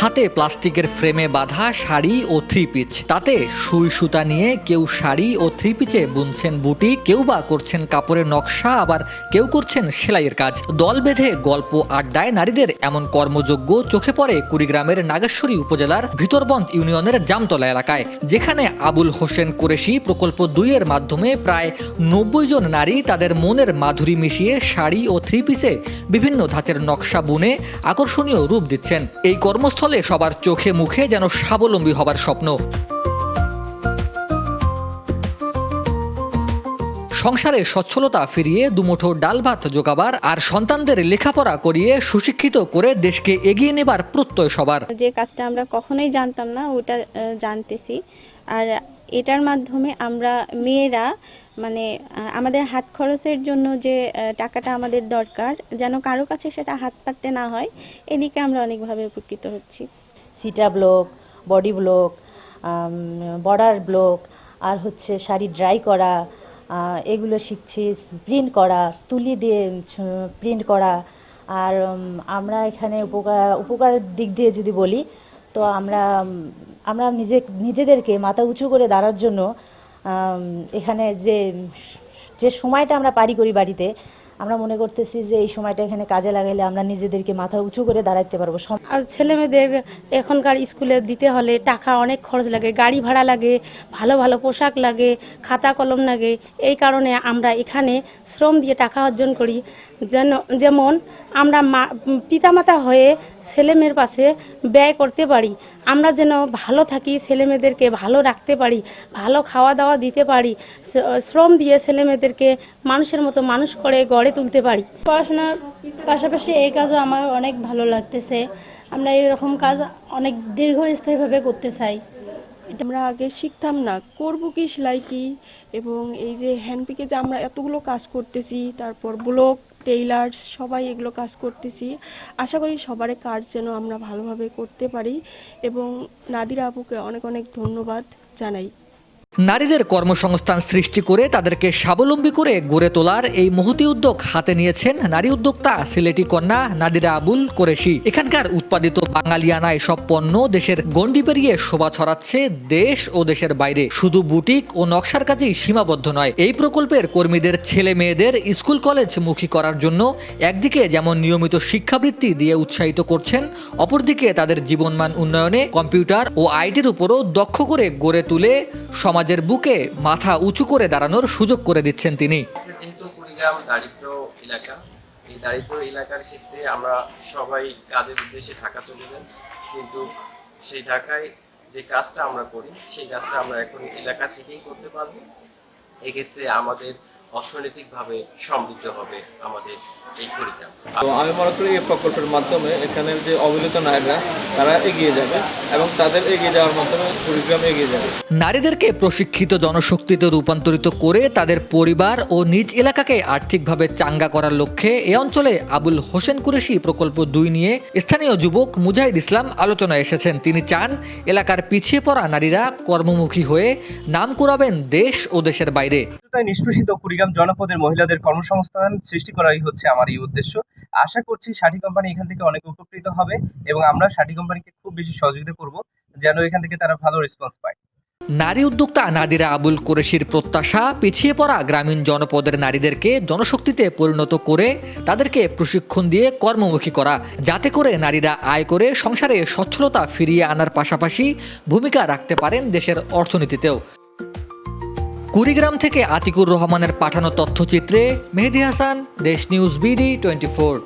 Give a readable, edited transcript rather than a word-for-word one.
হাতে প্লাস্টিকের ফ্রেমে বাঁধা শাড়ি ও থ্রি পিচ, তাতে সুই সুতা নিয়ে কেউ শাড়ি ও থ্রি পিচে বুনছেন বুটি, কেউ বা করছেন কাপড়ের নকশা, আবার কেউ করছেন সেলাইয়ের কাজ। দল বেঁধে গল্প আড্ডায় নারীদের এমন কর্মযোগ্য চোখে পড়ে কুড়িগ্রামের নাগেশ্বরী উপজেলার ভিতরবন্দ ইউনিয়নের জামতলা এলাকায়, যেখানে আবুল হোসেন কুরেশি প্রকল্প 2 এর মাধ্যমে প্রায় 90 জন নারী তাদের মনের মাধুরী মিশিয়ে শাড়ি ও থ্রি পিসে বিভিন্ন ধাঁচের নকশা বুনে আকর্ষণীয় রূপ দিচ্ছেন। এই কর্মস্থলে সবার চোখে মুখে যেন স্বাবলম্বী হবার স্বপ্ন। সংসারে সচ্ছলতা ফিরিয়ে দুমুঠো ডাল ভাত জোগাবার আর সন্তানদের লেখাপড়া করিয়ে সুশিক্ষিত করে দেশকে এগিয়ে নেবার প্রত্যয় সবার। যে কাজটা আমরা কখনোই জানতাম না, ওটা জানতেছি। আর এটার মাধ্যমে আমরা মেয়েরা আমাদের হাত খরচের জন্য যে টাকাটা আমাদের দরকার, যেন কারো কাছে সেটা হাত পাততে না হয়, এদিকে আমরা অনেকভাবে উপকৃত হচ্ছি। সিটা block, body block, border block, আর হচ্ছে শাড়ি ড্রাই করা, এগুলো শিখছি। প্রিন্ট করা, তুলি দিয়ে প্রিন্ট করা। আর আমরা এখানে উপকারের দিক দিয়ে যদি বলি, তো আমরা নিজেদেরকে মাথা উঁচু করে দাঁড়ার জন্য এখানে যে সময়টা আমরা পারি করি বাড়িতে, আমরা মনে করতেছি যে এই সময়টা এখানে কাজে লাগাইলে আমরা নিজেদেরকে মাথা উঁচু করে দাঁড়াতে পারবো। আর ছেলেমেয়েদের এখনকার স্কুলে দিতে হলে টাকা অনেক খরচ লাগে, গাড়ি ভাড়া লাগে, ভালো ভালো পোশাক লাগে, খাতা কলম লাগে। এই কারণে আমরা এখানে শ্রম দিয়ে টাকা অর্জন করি, যেমন আমরা পিতামাতা হয়ে ছেলেমেয়ের পাশে ব্যয় করতে পারি। আমরা যেন ভালো থাকি, ছেলেমেয়েদেরকে ভালো রাখতে পারি, ভালো খাওয়া দাওয়া দিতে পারি, শ্রম দিয়ে ছেলেমেয়েদেরকে মানুষের মতো মানুষ করে গড়ে তুলতে পারি। পড়াশোনার পাশাপাশি এই কাজও আমার অনেক ভালো লাগতেছে। আমরা এরকম কাজ অনেক দীর্ঘস্থায়ীভাবে করতে চাই। আমরা আগে শিখতাম না, করব কি, সেলাই কি, এবং এই যে হ্যান্ডপিকে যে আমরা এতগুলো কাজ করতেছি, তারপর ব্লক, টেইলার, সবাই এগুলো কাজ করতেছি। আশা করি সবার কাজ যেন আমরা ভালোভাবে করতে পারি, এবং নাদিরা আপুকে অনেক অনেক ধন্যবাদ জানাই। নারীদের কর্মসংস্থান সৃষ্টি করে তাদেরকে স্বাবলম্বী করে গড়ে তোলার এই মহতী উদ্যোগ হাতে নিয়েছেন নারী উদ্যোক্তা সিলেটি কন্যা নাদিরা আবুল কুরেশি। এখানকার উৎপাদিত বাঙালিয়ানা এসব পণ্য দেশের গণ্ডি পেরিয়ে শোভা ছড়াচ্ছে দেশ ও দেশের বাইরে। শুধু বুটিক ও নকশার কাজেই সীমাবদ্ধ নয়, এই প্রকল্পের কর্মীদের ছেলে মেয়েদের স্কুল কলেজ মুখী করার জন্য একদিকে যেমন নিয়মিত শিক্ষাবৃত্তি দিয়ে উৎসাহিত করছেন, অপরদিকে তাদের জীবনমান উন্নয়নে কম্পিউটার ও আইটির উপরও দক্ষ করে গড়ে তুলে সমাজের বুকে মাথা উঁচু করে দাঁড়ানোর সুযোগ করে দিচ্ছেন তিনি। যেহেতু কুড়িগ্রাম দারিদ্র এলাকা, এই দারিদ্র এলাকার ক্ষেত্রে আমরা সবাই কাজের উদ্দেশ্যে ঢাকা চলে যাই, কিন্তু সেই ঢাকায় যে কাজটা আমরা করি সেই কাজটা আমরা এখন এলাকা থেকেই করতে পারবো। এক্ষেত্রে আমাদের অর্থনৈতিকভাবে সমৃদ্ধ হবে আমাদের এই কুড়িগ্রাম। আমি মনে করি এই প্রকল্পের মাধ্যমে এখানের যে অবহেলিত নারীরা তারা এগিয়ে যাবে এবং তাদের এগিয়ে যাওয়ার মাধ্যমে কুড়িগ্রাম এগিয়ে যাবে। নারীদেরকে প্রশিক্ষিত জনশক্তিতে রূপান্তরিত করে তাদের পরিবার ও নিজ এলাকাকে আর্থিকভাবে চাঙ্গা করার লক্ষ্যে এ অঞ্চলে আবুল হোসেন কুরেশি প্রকল্প 2 নিয়ে স্থানীয় যুবক মুজাহিদ ইসলাম আলোচনায় এসেছেন। তিনি চান এলাকার পিছিয়ে পড়া নারীরা কর্মমুখী হয়ে নাম কুড়াবেন দেশ ও দেশের বাইরে। নিষ্পেষিত কুড়িগ্রাম জনপদের মহিলাদের কর্মসংস্থান সৃষ্টি করাই হচ্ছে আমার এই উদ্দেশ্য। আশা করছি সাথী কোম্পানি এখান থেকে অনেক উপকৃত হবে এবং আমরা সাথী কোম্পানিকে খুব বেশি সহযোগিতা করব যেন এখান থেকে তারা ভালো রেসপন্স পায়। নারী উদ্যোক্তা নাদিরা আবুল কুরেশির প্রত্যাশা, পিছিয়ে পড়া গ্রামীণ জনপদের নারীদেরকে জনশক্তিতে পরিণত করে তাদেরকে প্রশিক্ষণ দিয়ে কর্মমুখী করা, যাতে করে নারীরা আয় করে সংসারে সচ্ছলতা ফিরিয়ে আনার পাশাপাশি ভূমিকা রাখতে পারেন দেশের অর্থনীতিতেও। কুড়িগ্রাম থেকে আতিকুর রহমানের পাঠানো তথ্যচিত্রে মেহেদী হাসান, দেশ নিউজ BD 24।